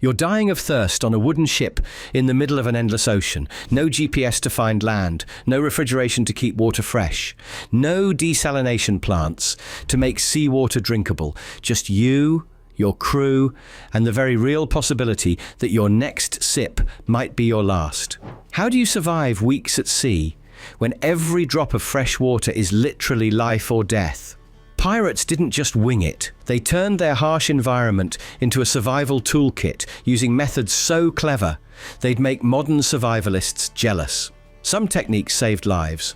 You're dying of thirst on a wooden ship in the middle of an endless ocean. No GPS to find land, no refrigeration to keep water fresh, no desalination plants to make seawater drinkable. Just you, your crew, and the very real possibility that your next sip might be your last. How do you survive weeks at sea when every drop of fresh water is literally life or death? Pirates didn't just wing it. They turned their harsh environment into a survival toolkit, using methods so clever they'd make modern survivalists jealous. Some techniques saved lives.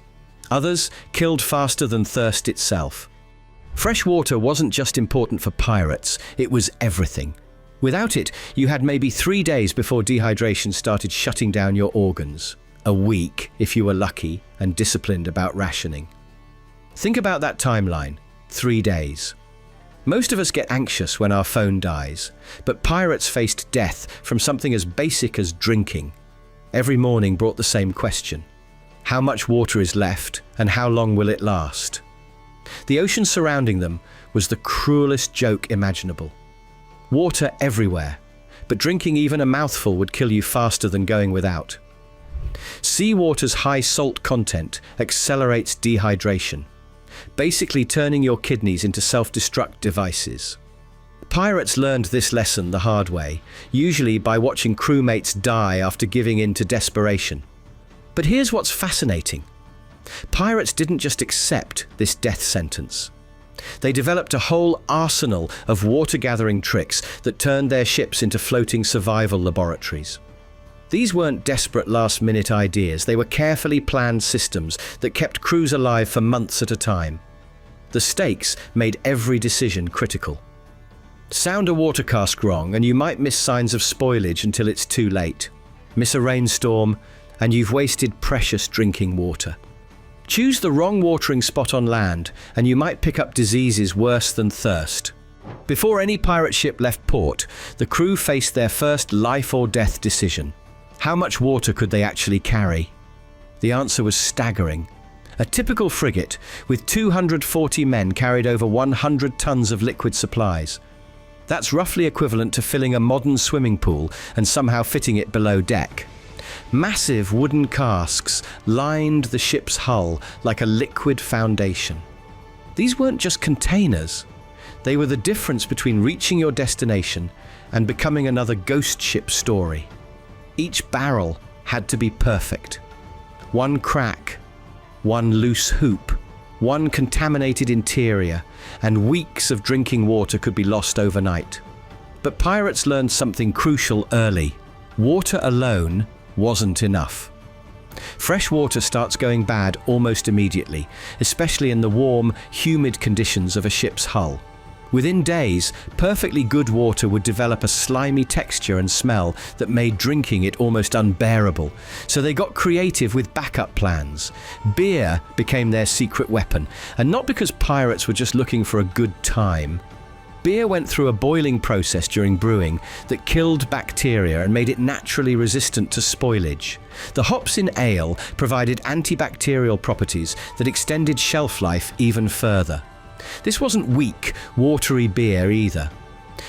Others killed faster than thirst itself. Fresh water wasn't just important for pirates, it was everything. Without it, you had maybe 3 days before dehydration started shutting down your organs. A week, if you were lucky and disciplined about rationing. Think about that timeline. 3 days. Most of us get anxious when our phone dies, but pirates faced death from something as basic as drinking. Every morning brought the same question. How much water is left, and how long will it last? The ocean surrounding them was the cruelest joke imaginable. Water everywhere, but drinking even a mouthful would kill you faster than going without. Seawater's high salt content accelerates dehydration, basically turning your kidneys into self-destruct devices. Pirates learned this lesson the hard way, usually by watching crewmates die after giving in to desperation. But here's what's fascinating. Pirates didn't just accept this death sentence. They developed a whole arsenal of water-gathering tricks that turned their ships into floating survival laboratories. These weren't desperate last-minute ideas, they were carefully planned systems that kept crews alive for months at a time. The stakes made every decision critical. Sound a water cask wrong and you might miss signs of spoilage until it's too late. Miss a rainstorm and you've wasted precious drinking water. Choose the wrong watering spot on land and you might pick up diseases worse than thirst. Before any pirate ship left port, the crew faced their first life or death decision. How much water could they actually carry? The answer was staggering. A typical frigate with 240 men carried over 100 tons of liquid supplies. That's roughly equivalent to filling a modern swimming pool and somehow fitting it below deck. Massive wooden casks lined the ship's hull like a liquid foundation. These weren't just containers. They were the difference between reaching your destination and becoming another ghost ship story. Each barrel had to be perfect. One crack, one loose hoop, one contaminated interior, and weeks of drinking water could be lost overnight. But pirates learned something crucial early. Water alone wasn't enough. Fresh water starts going bad almost immediately, especially in the warm, humid conditions of a ship's hull. Within days, perfectly good water would develop a slimy texture and smell that made drinking it almost unbearable. So they got creative with backup plans. Beer became their secret weapon, and not because pirates were just looking for a good time. Beer went through a boiling process during brewing that killed bacteria and made it naturally resistant to spoilage. The hops in ale provided antibacterial properties that extended shelf life even further. This wasn't weak, watery beer either.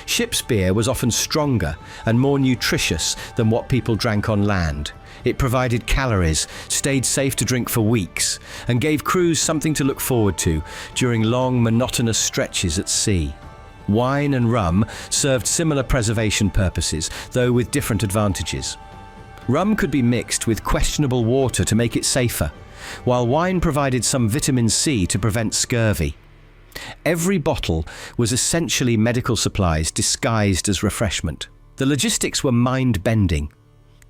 Ship's beer was often stronger and more nutritious than what people drank on land. It provided calories, stayed safe to drink for weeks, and gave crews something to look forward to during long, monotonous stretches at sea. Wine and rum served similar preservation purposes, though with different advantages. Rum could be mixed with questionable water to make it safer, while wine provided some vitamin C to prevent scurvy. Every bottle was essentially medical supplies disguised as refreshment. The logistics were mind-bending.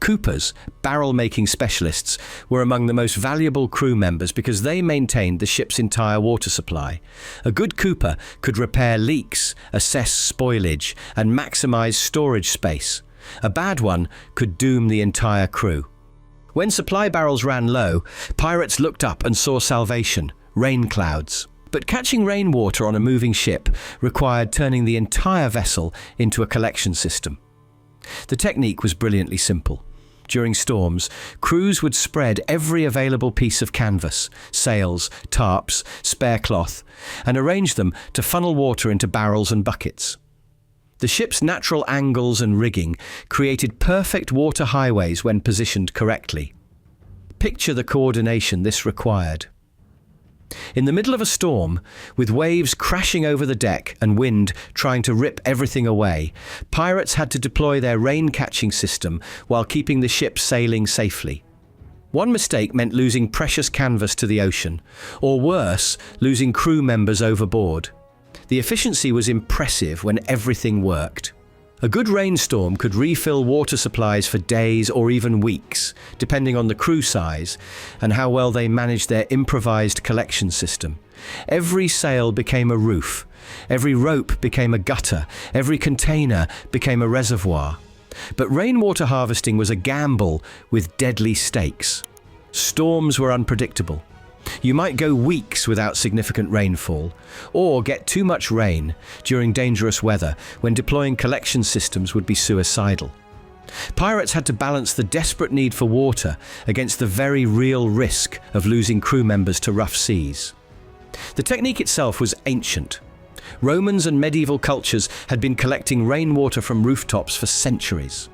Coopers, barrel-making specialists, were among the most valuable crew members because they maintained the ship's entire water supply. A good cooper could repair leaks, assess spoilage, and maximize storage space. A bad one could doom the entire crew. When supply barrels ran low, pirates looked up and saw salvation: rain clouds. But catching rainwater on a moving ship required turning the entire vessel into a collection system. The technique was brilliantly simple. During storms, crews would spread every available piece of canvas, sails, tarps, spare cloth, and arrange them to funnel water into barrels and buckets. The ship's natural angles and rigging created perfect water highways when positioned correctly. Picture the coordination this required. In the middle of a storm, with waves crashing over the deck and wind trying to rip everything away, pirates had to deploy their rain-catching system while keeping the ship sailing safely. One mistake meant losing precious canvas to the ocean, or worse, losing crew members overboard. The efficiency was impressive when everything worked. A good rainstorm could refill water supplies for days or even weeks, depending on the crew size and how well they managed their improvised collection system. Every sail became a roof, every rope became a gutter, every container became a reservoir. But rainwater harvesting was a gamble with deadly stakes. Storms were unpredictable. You might go weeks without significant rainfall, or get too much rain during dangerous weather when deploying collection systems would be suicidal. Pirates had to balance the desperate need for water against the very real risk of losing crew members to rough seas. The technique itself was ancient. Romans and medieval cultures had been collecting rainwater from rooftops for centuries.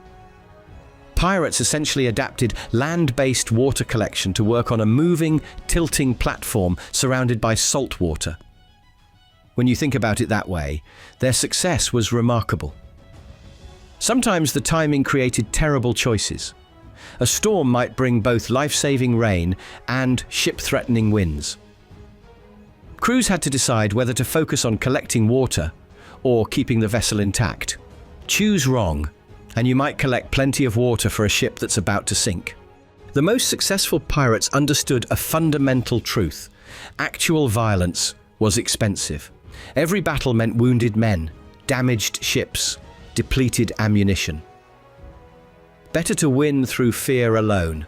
Pirates essentially adapted land-based water collection to work on a moving, tilting platform surrounded by salt water. When you think about it that way, their success was remarkable. Sometimes the timing created terrible choices. A storm might bring both life-saving rain and ship-threatening winds. Crews had to decide whether to focus on collecting water or keeping the vessel intact. Choose wrong, and you might collect plenty of water for a ship that's about to sink. The most successful pirates understood a fundamental truth. Actual violence was expensive. Every battle meant wounded men, damaged ships, depleted ammunition. Better to win through fear alone.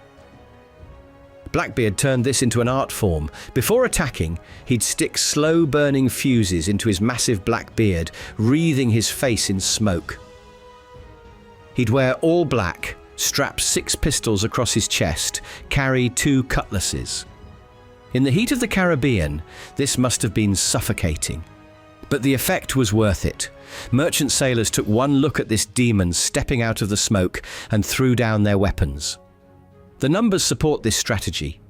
Blackbeard turned this into an art form. Before attacking, he'd stick slow-burning fuses into his massive black beard, wreathing his face in smoke. He'd wear all black, strap 6 pistols across his chest, carry 2 cutlasses. In the heat of the Caribbean, this must have been suffocating. But the effect was worth it. Merchant sailors took one look at this demon stepping out of the smoke and threw down their weapons. The numbers support this strategy.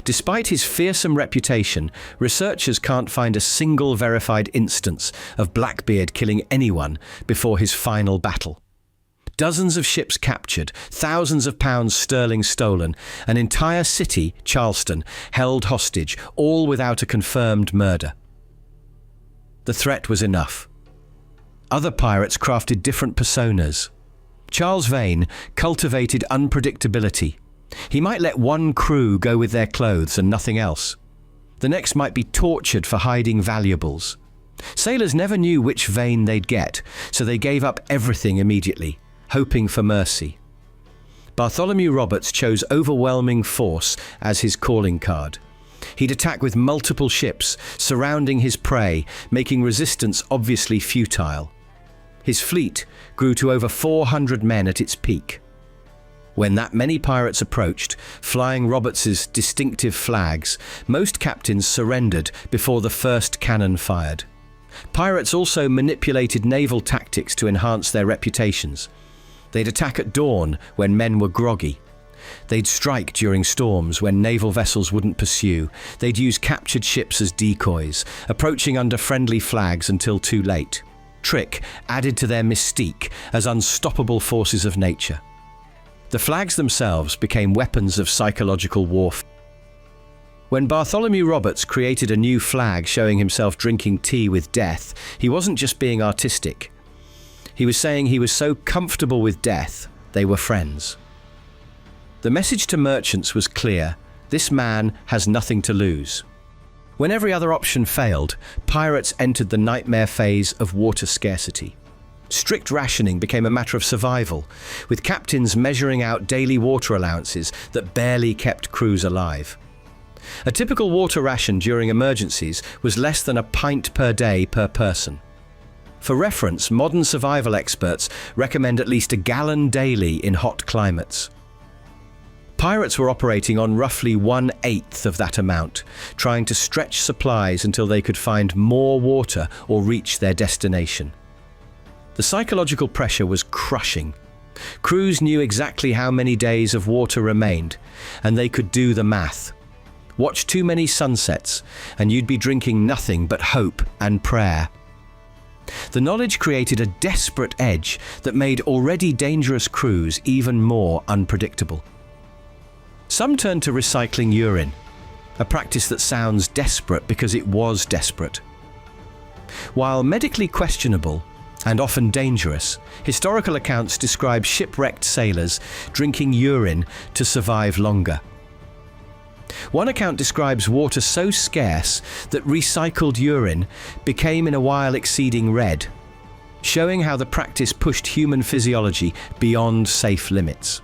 Despite his fearsome reputation, researchers can't find a single verified instance of Blackbeard killing anyone before his final battle. Dozens of ships captured, thousands of pounds sterling stolen, an entire city, Charleston, held hostage, all without a confirmed murder. The threat was enough. Other pirates crafted different personas. Charles Vane cultivated unpredictability. He might let one crew go with their clothes and nothing else. The next might be tortured for hiding valuables. Sailors never knew which Vane they'd get, so they gave up everything immediately, hoping for mercy. Bartholomew Roberts chose overwhelming force as his calling card. He'd attack with multiple ships, surrounding his prey, making resistance obviously futile. His fleet grew to over 400 men at its peak. When that many pirates approached, flying Roberts's distinctive flags, most captains surrendered before the first cannon fired. Pirates also manipulated naval tactics to enhance their reputations. They'd attack at dawn when men were groggy. They'd strike during storms when naval vessels wouldn't pursue. They'd use captured ships as decoys, approaching under friendly flags until too late. Trick added to their mystique as unstoppable forces of nature. The flags themselves became weapons of psychological warfare. When Bartholomew Roberts created a new flag showing himself drinking tea with death, he wasn't just being artistic. He was saying he was so comfortable with death, they were friends. The message to merchants was clear: this man has nothing to lose. When every other option failed, pirates entered the nightmare phase of water scarcity. Strict rationing became a matter of survival, with captains measuring out daily water allowances that barely kept crews alive. A typical water ration during emergencies was less than a pint per day per person. For reference, modern survival experts recommend at least a gallon daily in hot climates. Pirates were operating on roughly 1/8 of that amount, trying to stretch supplies until they could find more water or reach their destination. The psychological pressure was crushing. Crews knew exactly how many days of water remained, and they could do the math. Watch too many sunsets, and you'd be drinking nothing but hope and prayer. The knowledge created a desperate edge that made already dangerous crews even more unpredictable. Some turned to recycling urine, a practice that sounds desperate because it was desperate. While medically questionable and often dangerous, historical accounts describe shipwrecked sailors drinking urine to survive longer. One account describes water so scarce that recycled urine became in a while exceeding red, showing how the practice pushed human physiology beyond safe limits.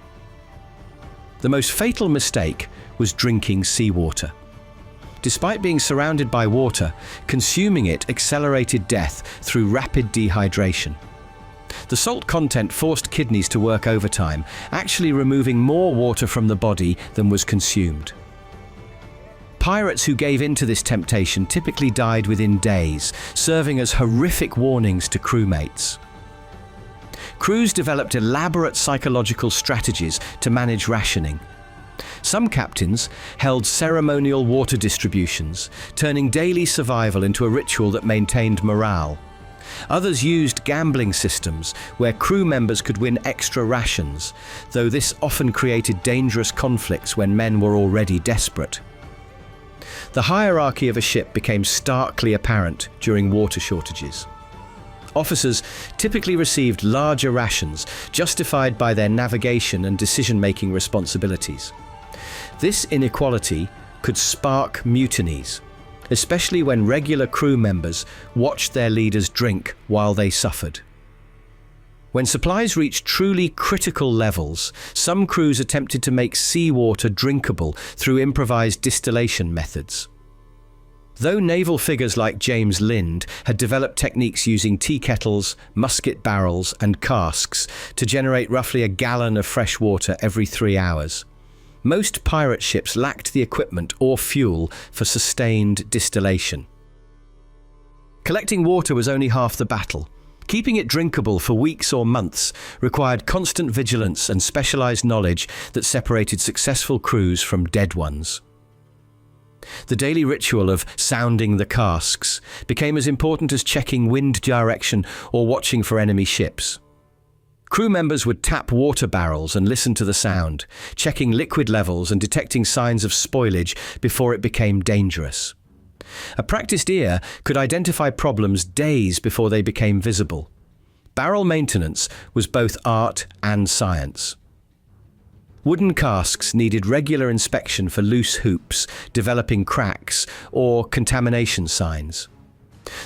The most fatal mistake was drinking seawater. Despite being surrounded by water, consuming it accelerated death through rapid dehydration. The salt content forced kidneys to work overtime, actually removing more water from the body than was consumed. Pirates who gave in to this temptation typically died within days, serving as horrific warnings to crewmates. Crews developed elaborate psychological strategies to manage rationing. Some captains held ceremonial water distributions, turning daily survival into a ritual that maintained morale. Others used gambling systems where crew members could win extra rations, though this often created dangerous conflicts when men were already desperate. The hierarchy of a ship became starkly apparent during water shortages. Officers typically received larger rations, justified by their navigation and decision-making responsibilities. This inequality could spark mutinies, especially when regular crew members watched their leaders drink while they suffered. When supplies reached truly critical levels, some crews attempted to make seawater drinkable through improvised distillation methods. Though naval figures like James Lind had developed techniques using tea kettles, musket barrels, and casks to generate roughly a gallon of fresh water every 3 hours, most pirate ships lacked the equipment or fuel for sustained distillation. Collecting water was only half the battle. Keeping it drinkable for weeks or months required constant vigilance and specialized knowledge that separated successful crews from dead ones. The daily ritual of sounding the casks became as important as checking wind direction or watching for enemy ships. Crew members would tap water barrels and listen to the sound, checking liquid levels and detecting signs of spoilage before it became dangerous. A practiced ear could identify problems days before they became visible. Barrel maintenance was both art and science. Wooden casks needed regular inspection for loose hoops, developing cracks, or contamination signs.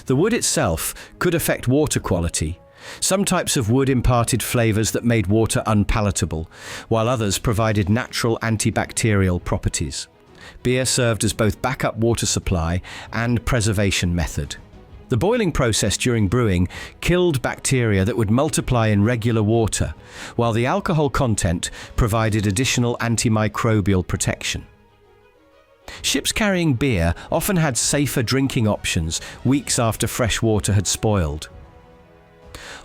The wood itself could affect water quality. Some types of wood imparted flavors that made water unpalatable, while others provided natural antibacterial properties. Beer served as both backup water supply and preservation method. The boiling process during brewing killed bacteria that would multiply in regular water, while the alcohol content provided additional antimicrobial protection. Ships carrying beer often had safer drinking options weeks after fresh water had spoiled.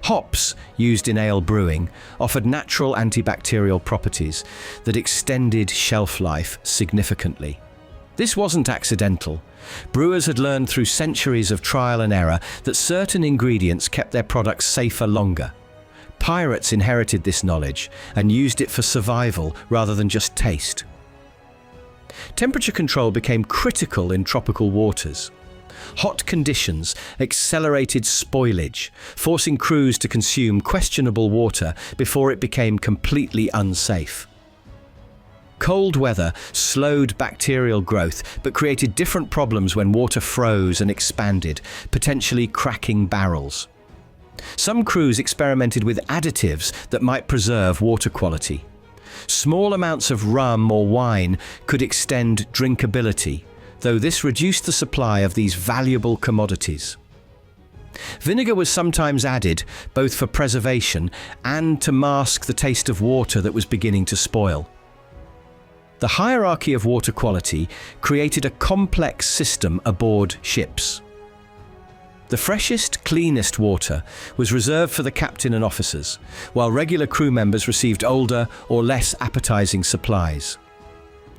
Hops, used in ale brewing, offered natural antibacterial properties that extended shelf life significantly. This wasn't accidental. Brewers had learned through centuries of trial and error that certain ingredients kept their products safer longer. Pirates inherited this knowledge and used it for survival rather than just taste. Temperature control became critical in tropical waters. Hot conditions accelerated spoilage, forcing crews to consume questionable water before it became completely unsafe. Cold weather slowed bacterial growth but created different problems when water froze and expanded, potentially cracking barrels. Some crews experimented with additives that might preserve water quality. Small amounts of rum or wine could extend drinkability, though this reduced the supply of these valuable commodities. Vinegar was sometimes added, both for preservation and to mask the taste of water that was beginning to spoil. The hierarchy of water quality created a complex system aboard ships. The freshest, cleanest water was reserved for the captain and officers, while regular crew members received older or less appetizing supplies.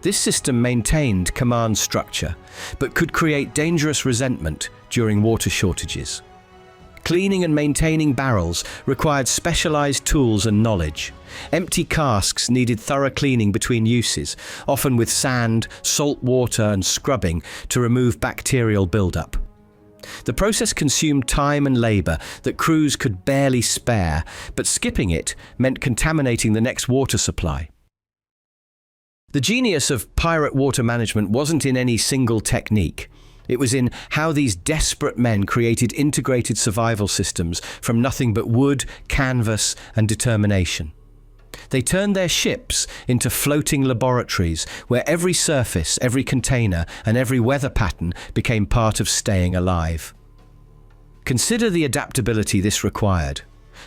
This system maintained command structure, but could create dangerous resentment during water shortages. Cleaning and maintaining barrels required specialized tools and knowledge. Empty casks needed thorough cleaning between uses, often with sand, salt water, and scrubbing to remove bacterial buildup. The process consumed time and labor that crews could barely spare, but skipping it meant contaminating the next water supply. The genius of pirate water management wasn't in any single technique. It was in how these desperate men created integrated survival systems from nothing but wood, canvas, and determination. They turned their ships into floating laboratories where every surface, every container, and every weather pattern became part of staying alive. Consider the adaptability this required.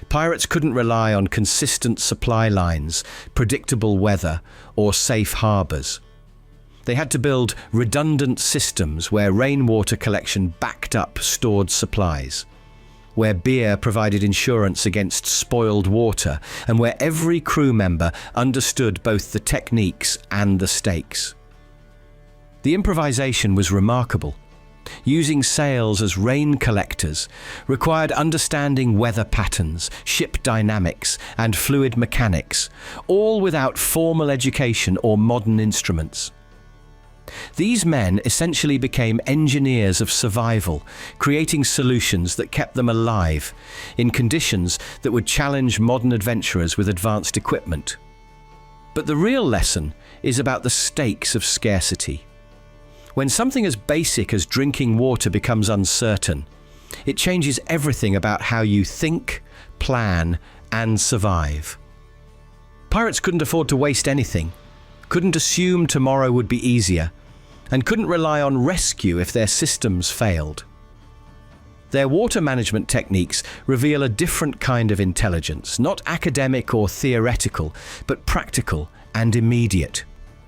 Pirates couldn't rely on consistent supply lines, predictable weather, or safe harbors. They had to build redundant systems where rainwater collection backed up stored supplies, where beer provided insurance against spoiled water, and where every crew member understood both the techniques and the stakes. The improvisation was remarkable. Using sails as rain collectors required understanding weather patterns, ship dynamics, and fluid mechanics, all without formal education or modern instruments. These men essentially became engineers of survival, creating solutions that kept them alive in conditions that would challenge modern adventurers with advanced equipment. But the real lesson is about the stakes of scarcity. When something as basic as drinking water becomes uncertain, it changes everything about how you think, plan, and survive. Pirates couldn't afford to waste anything, couldn't assume tomorrow would be easier, and couldn't rely on rescue if their systems failed. Their water management techniques reveal a different kind of intelligence, not academic or theoretical, but practical and immediate.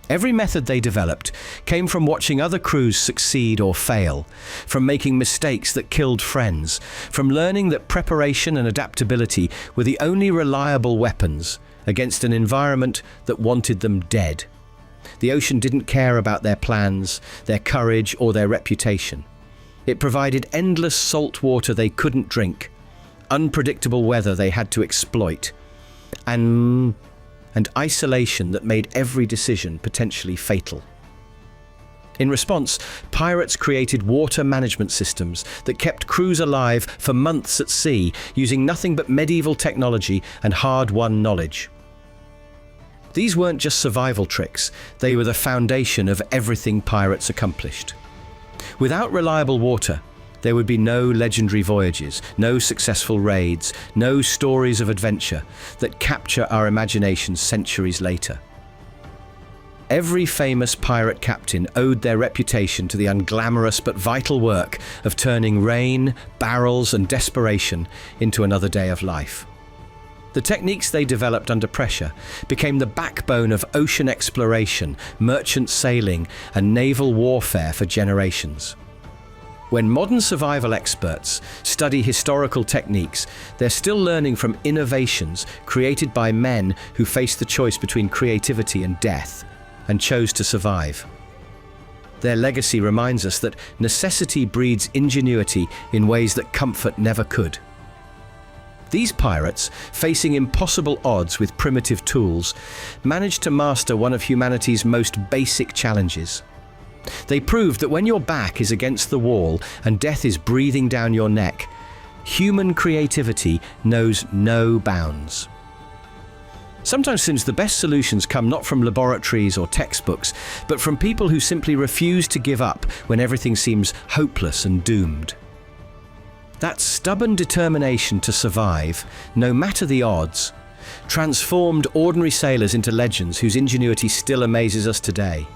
Every method they developed came from watching other crews succeed or fail, from making mistakes that killed friends, from learning that preparation and adaptability were the only reliable weapons against an environment that wanted them dead. The ocean didn't care about their plans, their courage, or their reputation. It provided endless salt water they couldn't drink, unpredictable weather they had to exploit, and isolation that made every decision potentially fatal. In response, pirates created water management systems that kept crews alive for months at sea, using nothing but medieval technology and hard-won knowledge. These weren't just survival tricks, they were the foundation of everything pirates accomplished. Without reliable water, there would be no legendary voyages, no successful raids, no stories of adventure that capture our imagination centuries later. Every famous pirate captain owed their reputation to the unglamorous but vital work of turning rain, barrels, and desperation into another day of life. The techniques they developed under pressure became the backbone of ocean exploration, merchant sailing, and naval warfare for generations. When modern survival experts study historical techniques, they're still learning from innovations created by men who faced the choice between creativity and death, and chose to survive. Their legacy reminds us that necessity breeds ingenuity in ways that comfort never could. These pirates, facing impossible odds with primitive tools, managed to master one of humanity's most basic challenges. They proved that when your back is against the wall and death is breathing down your neck, human creativity knows no bounds. Sometimes the best solutions come not from laboratories or textbooks, but from people who simply refuse to give up when everything seems hopeless and doomed. That stubborn determination to survive, no matter the odds, transformed ordinary sailors into legends whose ingenuity still amazes us today.